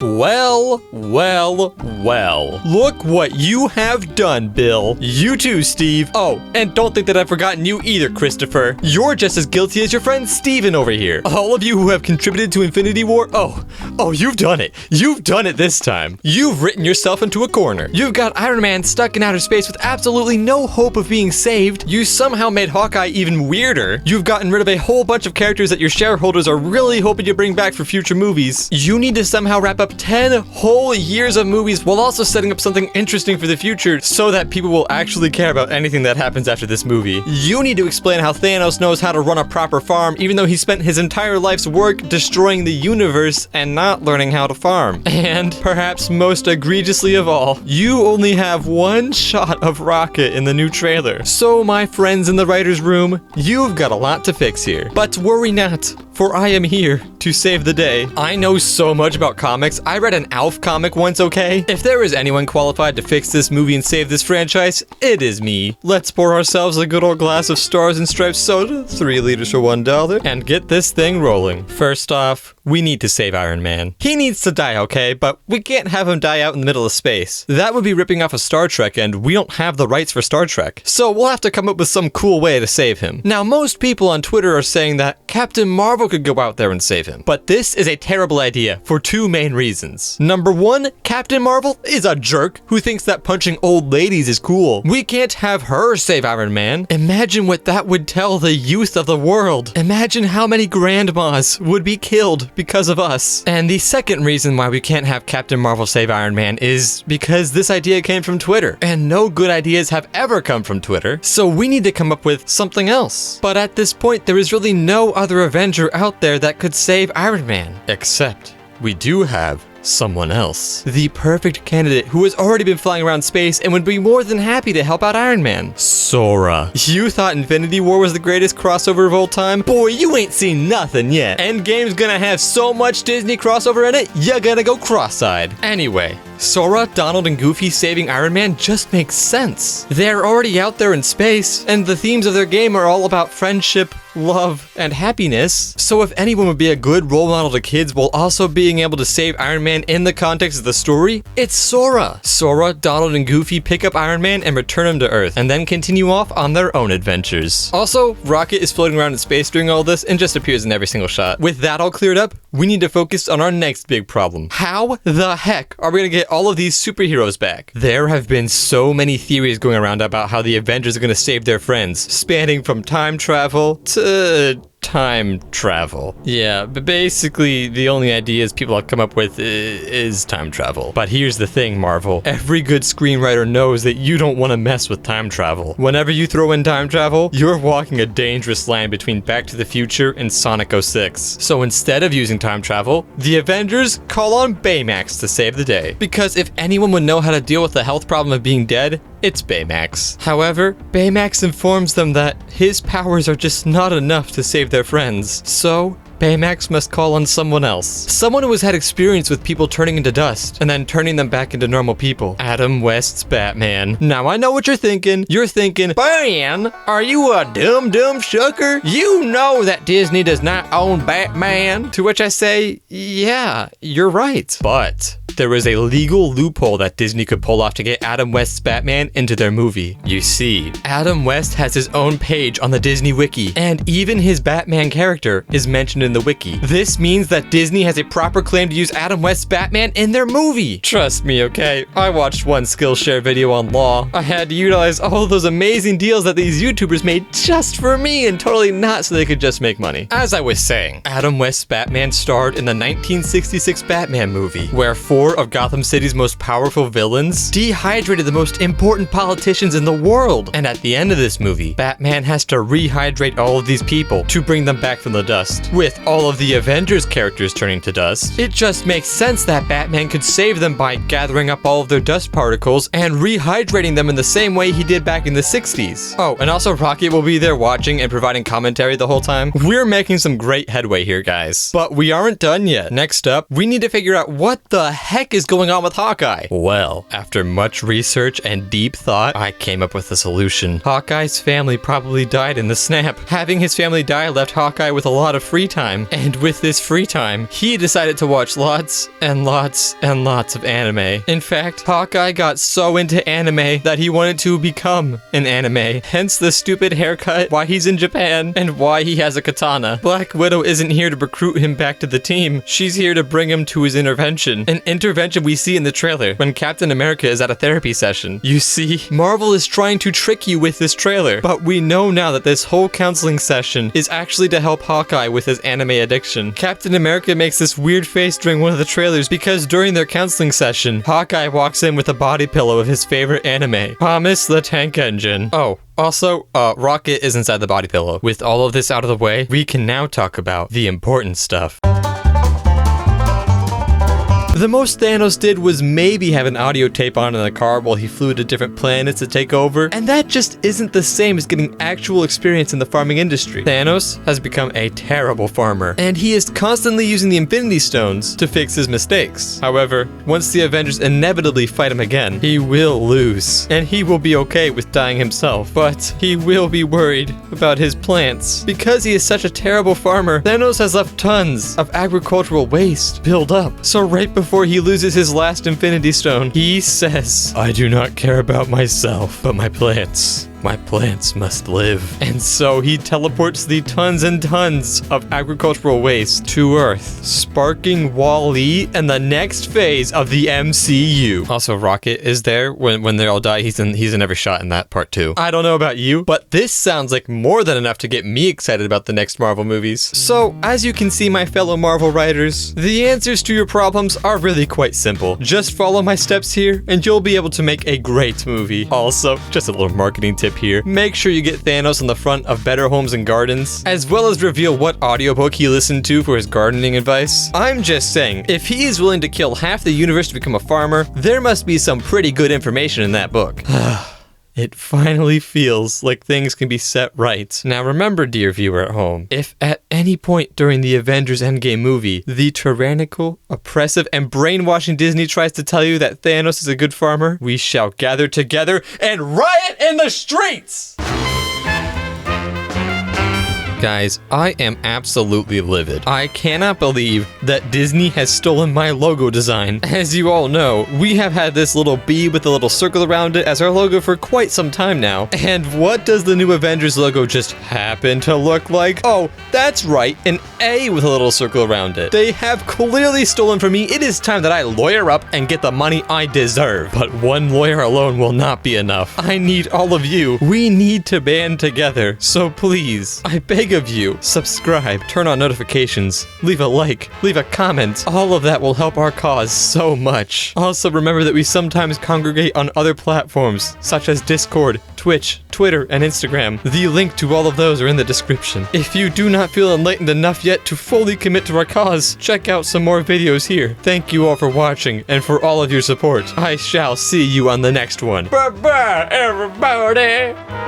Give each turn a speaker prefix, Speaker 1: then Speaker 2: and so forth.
Speaker 1: Well. Look what you have done, Bill. You too, Steve. Oh, and don't think that I've forgotten you either, Christopher. You're just as guilty as your friend Steven over here. All of you who have contributed to Infinity War. Oh, you've done it. You've done it this time. You've written yourself into a corner. You've got Iron Man stuck in outer space with absolutely no hope of being saved. You somehow made Hawkeye even weirder. You've gotten rid of a whole bunch of characters that your shareholders are really hoping to bring back for future movies. You need to somehow wrap up 10 whole years of movies while also setting up something interesting for the future so that people will actually care about anything that happens after this movie. You need to explain how Thanos knows how to run a proper farm even though he spent his entire life's work destroying the universe and not learning how to farm. And perhaps most egregiously of all, you only have one shot of Rocket in the new trailer. So my friends in the writer's room, you've got a lot to fix here. But worry not, for I am here to save the day. I know so much about comics. I read an Alf comic once, okay? If there is anyone qualified to fix this movie and save this franchise, it is me. Let's pour ourselves a good old glass of Stars and Stripes soda, 3 liters for $1, and get this thing rolling. First off, we need to save Iron Man. He needs to die, okay? But we can't have him die out in the middle of space. That would be ripping off of Star Trek, and we don't have the rights for Star Trek. So we'll have to come up with some cool way to save him. Now, most people on Twitter are saying that Captain Marvel could go out there and save him. But this is a terrible idea for 2 main reasons. Number 1, Captain Marvel is a jerk who thinks that punching old ladies is cool. We can't have her save Iron Man. Imagine what that would tell the youth of the world. Imagine how many grandmas would be killed because of us. And the second reason why we can't have Captain Marvel save Iron Man is because this idea came from Twitter. And no good ideas have ever come from Twitter. So we need to come up with something else. But at this point, there is really no other Avenger out there that could save Iron Man. Except we do have someone else. The perfect candidate who has already been flying around space and would be more than happy to help out Iron Man. Sora. You thought Infinity War was the greatest crossover of all time? Boy, you ain't seen nothing yet. Endgame's gonna have so much Disney crossover in it, you're gonna go cross-eyed. Anyway, Sora, Donald, and Goofy saving Iron Man just makes sense. They're already out there in space, and the themes of their game are all about friendship, love, and happiness. So if anyone would be a good role model to kids while also being able to save Iron Man in the context of the story, it's Sora. Sora, Donald, and Goofy pick up Iron Man and return him to Earth, and then continue off on their own adventures. Also, Rocket is floating around in space during all this and just appears in every single shot. With that all cleared up, we need to focus on our next big problem. How the heck are we gonna get all of these superheroes back? There have been so many theories going around about how the Avengers are gonna save their friends, spanning from time travel to time travel. Yeah, but basically the only ideas people have come up with is time travel. But here's the thing, Marvel. Every good screenwriter knows that you don't want to mess with time travel. Whenever you throw in time travel, you're walking a dangerous line between Back to the Future and Sonic 06. So instead of using time travel, the Avengers call on Baymax to save the day. Because if anyone would know how to deal with the health problem of being dead, it's Baymax. However, Baymax informs them that his powers are just not enough to save their friends. So, Baymax must call on someone else. Someone who has had experience with people turning into dust and then turning them back into normal people. Adam West's Batman. Now I know what you're thinking. You're thinking, Ben, are you a dumb shucker? You know that Disney does not own Batman. To which I say, yeah, you're right. But there is a legal loophole that Disney could pull off to get Adam West's Batman into their movie. You see, Adam West has his own page on the Disney Wiki, and even his Batman character is mentioned in the wiki. This means that Disney has a proper claim to use Adam West's Batman in their movie. Trust me, okay? I watched one Skillshare video on law. I had to utilize all of those amazing deals that these YouTubers made just for me and totally not so they could just make money. As I was saying, Adam West's Batman starred in the 1966 Batman movie, where 4 of Gotham City's most powerful villains dehydrated the most important politicians in the world. And at the end of this movie, Batman has to rehydrate all of these people to bring them back from the dust. With all of the Avengers characters turning to dust, it just makes sense that Batman could save them by gathering up all of their dust particles and rehydrating them in the same way he did back in the 60s. Oh, and also Rocket will be there watching and providing commentary the whole time. We're making some great headway here, guys. But we aren't done yet. Next up, we need to figure out what the heck heck is going on with Hawkeye? Well, after much research and deep thought, I came up with a solution. Hawkeye's family probably died in the snap. Having his family die left Hawkeye with a lot of free time, and with this free time, he decided to watch lots and lots and lots of anime. In fact, Hawkeye got so into anime that he wanted to become an anime. Hence the stupid haircut, why he's in Japan, and why he has a katana. Black Widow isn't here to recruit him back to the team. She's here to bring him to his intervention. An intervention we see in the trailer when Captain America is at a therapy session. You see, Marvel is trying to trick you with this trailer, but we know now that this whole counseling session is actually to help Hawkeye with his anime addiction. Captain America makes this weird face during one of the trailers because during their counseling session, Hawkeye walks in with a body pillow of his favorite anime, Thomas the Tank Engine. Oh, also, Rocket is inside the body pillow. With all of this out of the way, we can now talk about the important stuff. The most Thanos did was maybe have an audio tape on in the car while he flew to different planets to take over, and that just isn't the same as getting actual experience in the farming industry. Thanos has become a terrible farmer, and he is constantly using the Infinity Stones to fix his mistakes. However, once the Avengers inevitably fight him again, he will lose, and he will be okay with dying himself, but he will be worried about his plants. Because he is such a terrible farmer, Thanos has left tons of agricultural waste build up. So right before he loses his last Infinity Stone, he says, "I do not care about myself, but my plants. My plants must live." And so he teleports the tons and tons of agricultural waste to Earth, sparking Wall-E and the next phase of the MCU. Also, Rocket is there when they all die. He's in every shot in that part too. I don't know about you, but this sounds like more than enough to get me excited about the next Marvel movies. So, as you can see, my fellow Marvel writers, the answers to your problems are really quite simple. Just follow my steps here, and you'll be able to make a great movie. Also, just a little marketing tip here. Make sure you get Thanos on the front of Better Homes and Gardens, as well as reveal what audiobook he listened to for his gardening advice. I'm just saying, if he is willing to kill half the universe to become a farmer, there must be some pretty good information in that book. It finally feels like things can be set right. Now remember, dear viewer at home, if at any point during the Avengers Endgame movie, the tyrannical, oppressive, and brainwashing Disney tries to tell you that Thanos is a good farmer, we shall gather together and riot in the streets! Guys, I am absolutely livid. I cannot believe that Disney has stolen my logo design. As you all know, we have had this little bee with a little circle around it as our logo for quite some time now. And what does the new Avengers logo just happen to look like? Oh, that's right, an A with a little circle around it. They have clearly stolen from me. It is time that I lawyer up and get the money I deserve. But one lawyer alone will not be enough. I need all of you. We need to band together. So please, I beg of you, subscribe, turn on notifications, leave a like, leave a comment. All of that will help our cause so much. Also, remember that we sometimes congregate on other platforms, such as Discord, Twitch, Twitter, and Instagram. The link to all of those are in the description. If you do not feel enlightened enough yet to fully commit to our cause, check out some more videos here. Thank you all for watching and for all of your support. I shall see you on the next one. Bye-bye, everybody!